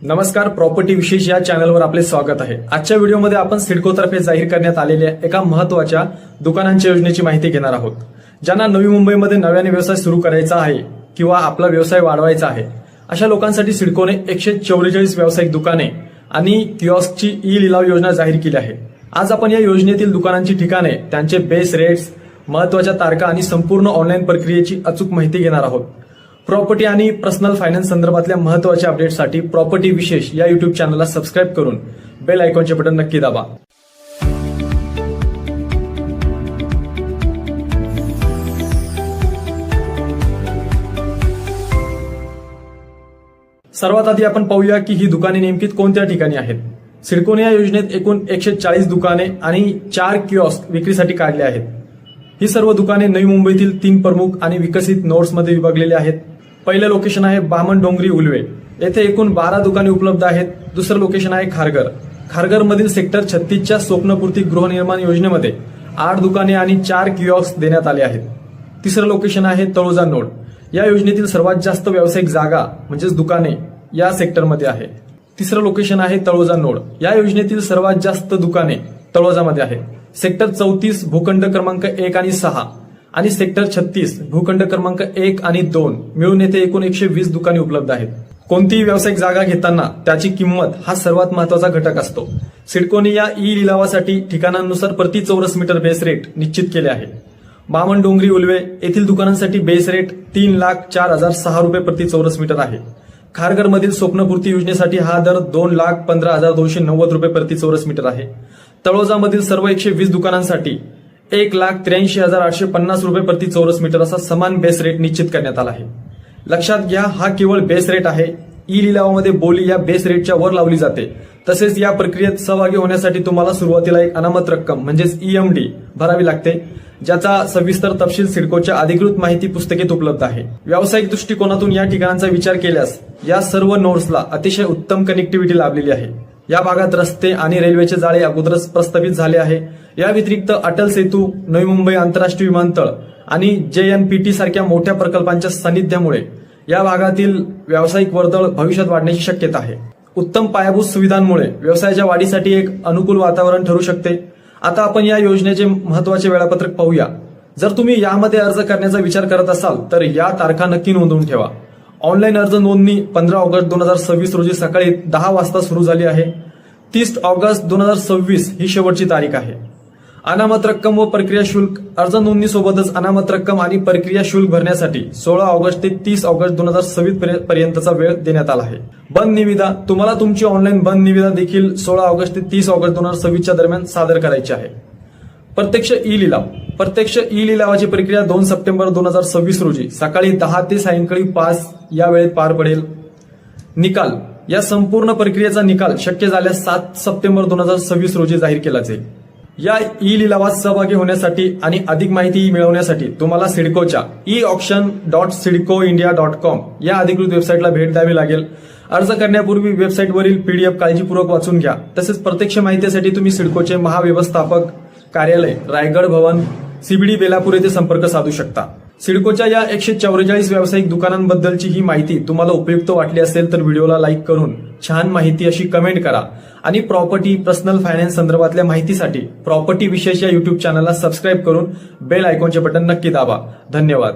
नमस्कार, प्रॉपर्टी विशेष या चॅनलवर आपले स्वागत आहे। आजच्या व्हिडिओमध्ये आपण सिडकोतर्फे जाहीर करण्यात आलेल्या एका महत्त्वाच्या दुकानांच्या योजनेची माहिती घेणार आहोत। ज्यांना नवी मुंबईमध्ये नव्याने व्यवसाय सुरू करायचा आहे किंवा आपला व्यवसाय वाढवायचा आहे अशा लोकांसाठी सिडकोने 144 व्यावसायिक दुकाने आणि किऑस्कची ई लिलाव योजना जाहीर केली आहे। आज आपण या योजनेतील दुकानांची ठिकाणे, त्यांचे बेस रेट्स, महत्त्वाच्या तारखा आणि संपूर्ण ऑनलाईन प्रक्रियेची अचूक माहिती घेणार आहोत। प्रॉपर्टी आणि पर्सनल फायनान्स संदर्भातल्या महत्त्वाच्या अपडेट्ससाठी प्रॉपर्टी विशेष या युट्यूब चॅनलला सबस्क्राईब करून बेल आयकॉनचे बटन नक्की दाबा। सर्वात आधी आपण पाहूया की ही दुकाने नेमकी कोणत्या ठिकाणी आहेत। सिडकोने या योजनेत एकूण 140 दुकाने आणि 4 किऑस्क विक्रीसाठी काढले आहेत। ही सर्व दुकाने नवी मुंबईतील 3 प्रमुख आणि विकसित नोड्समध्ये विभागलेली आहेत। पहिलं लोकेशन आहे बामणडोंगरी उलवे, येथे एकूण 12 दुकाने उपलब्ध आहेत। दुसरं लोकेशन आहे खारघरमधील सेक्टर 36च्या स्वप्नपूर्ती गृहनिर्माण योजनेमध्ये 8 दुकाने आणि 4 किऑस्क देण्यात आले आहेत। तिसरं लोकेशन आहे तळोजा नोड, या योजनेतील सर्वात जास्त व्यावसायिक जागा म्हणजेच दुकाने या सेक्टरमध्ये आहे। तिसरं लोकेशन आहे तळोजा नोड, या योजनेतील सर्वात जास्त दुकाने तळोजामध्ये आहे। सेक्टर 34 भूखंड क्रमांक 1 आणि 6 आणि सेक्टर 36 भूखंड क्रमांक 1 आणि 2 मिळून येथे एकूण 120 दुकाने उपलब्ध आहेत। कोणतीही व्यावसायिक जागा घेताना त्याची किंमत हा सर्वात महत्त्वाचा घटक असतो। सिडकोने या ई लिलावासाठी ठिकाणांनुसार प्रति चौरस मीटर बेस रेट निश्चित केले आहे। बामणडोंगरी उलवे येथील दुकानांसाठी बेस रेट 3,04,006 रुपये प्रति चौरस मीटर आहे। खारघरमधील स्वप्नपूर्ती योजनेसाठी हा दर 2,15,290 रुपये प्रति चौरस मीटर आहे। तळोजामधील सर्व 120 दुकानांसाठी 1,83,850 रुपये प्रति चौरस मीटर असा समान बेस रेट निश्चित करण्यात आला आहे। लक्षात घ्या, हा केवळ बेस रेट आहे। ई लिलावामध्ये बोली या बेस रेटच्या वर लावली जाते। तसेच या प्रक्रियेत सहभागी होण्यासाठी तुम्हाला सुरुवातीला एक अनामत रक्कम म्हणजेच EMD भरावी लागते, ज्याचा सविस्तर तपशील सिडकोच्या अधिकृत माहिती पुस्तिकेत उपलब्ध आहे। व्यावसायिक दृष्टिकोनातून या ठिकाणांचा विचार केल्यास या सर्व नोड्सला अतिशय उत्तम कनेक्टिव्हिटी लाभलेली आहे। या भागात रस्ते आणि रेल्वेचे जाळे अगोदरच प्रस्थापित झाले आहे। या व्यतिरिक्त अटल सेतू, नवी मुंबई आंतरराष्ट्रीय विमानतळ आणि JNPT सारख्या मोठ्या प्रकल्पांच्या सानिध्यामुळे या भागातील व्यावसायिक वर्दळ भविष्यात वाढण्याची शक्यता आहे। उत्तम पायाभूत सुविधांमुळे व्यवसायाच्या वाढीसाठी एक अनुकूल वातावरण ठरू शकते। आता आपण या योजनेचे महत्त्वाचे वेळापत्रक पाहूया। जर तुम्ही यामध्ये अर्ज करण्याचा विचार करत असाल तर या तारखा नक्की नोंदवून ठेवा। ऑनलाईन अर्ज नोंदणी 15 ऑगस्ट 2026 रोजी सकाळी 10 वाजता सुरू झाली आहे। 30 ऑगस्ट 2026 ही शेवटची तारीख आहे। अनामत रक्कम व प्रक्रिया शुल्क, अर्ज नोंदणीसोबतच अनामत रक्कम आणि प्रक्रिया शुल्क भरण्यासाठी 16 ऑगस्ट ते 30 ऑगस्ट 2026 पर्यंतचा वेळ देण्यात आला आहे। बंद निविदा, तुम्हाला तुमची ऑनलाईन बंद निविदा देखील 16 ऑगस्ट ते 30 ऑगस्ट 2026 दरम्यान सादर करायची आहे। प्रत्यक्ष ई लिलाव, प्रत्यक्ष ई लिलावाची प्रक्रिया 2 सप्टेंबर 2026 रोजी सकाळी 10 ते सायंकाळी 5 या वेळेत पार पडेल। निकाल, या संपूर्ण प्रक्रियेचा निकाल शक्य झाल्यास 7 सप्टेंबर 2026 रोजी जाहीर केला जाईल। या ई लिलावात सहभागी होण्यासाठी आणि अधिक माहिती मिळवण्यासाठी तुम्हाला सिडकोच्या eauction.sidcoindia.com या अधिकृत वेबसाईटला भेट द्यावी लागेल। अर्ज करण्यापूर्वी वेबसाईटवरील PDF काळजीपूर्वक वाचून घ्या। तसेच प्रत्यक्ष माहितीसाठी तुम्ही सिडकोचे महाव्यवस्थापक कार्यालय, रायगड भवन, CBD बेलापूर येथे संपर्क साधू शकता। सिडकोच्या या 144 व्यावसायिक दुकानांबद्दलची ही माहिती तुम्हाला उपयुक्त वाटली असेल तर व्हिडिओला लाईक करून छान माहिती अशी कमेंट करा आणि प्रॉपर्टी, पर्सनल फायनान्स संदर्भातल्या माहितीसाठी प्रॉपर्टी विशेष या युट्यूब चॅनलला सबस्क्राईब करून बेल आयकॉनचे बटन नक्की दाबा। धन्यवाद।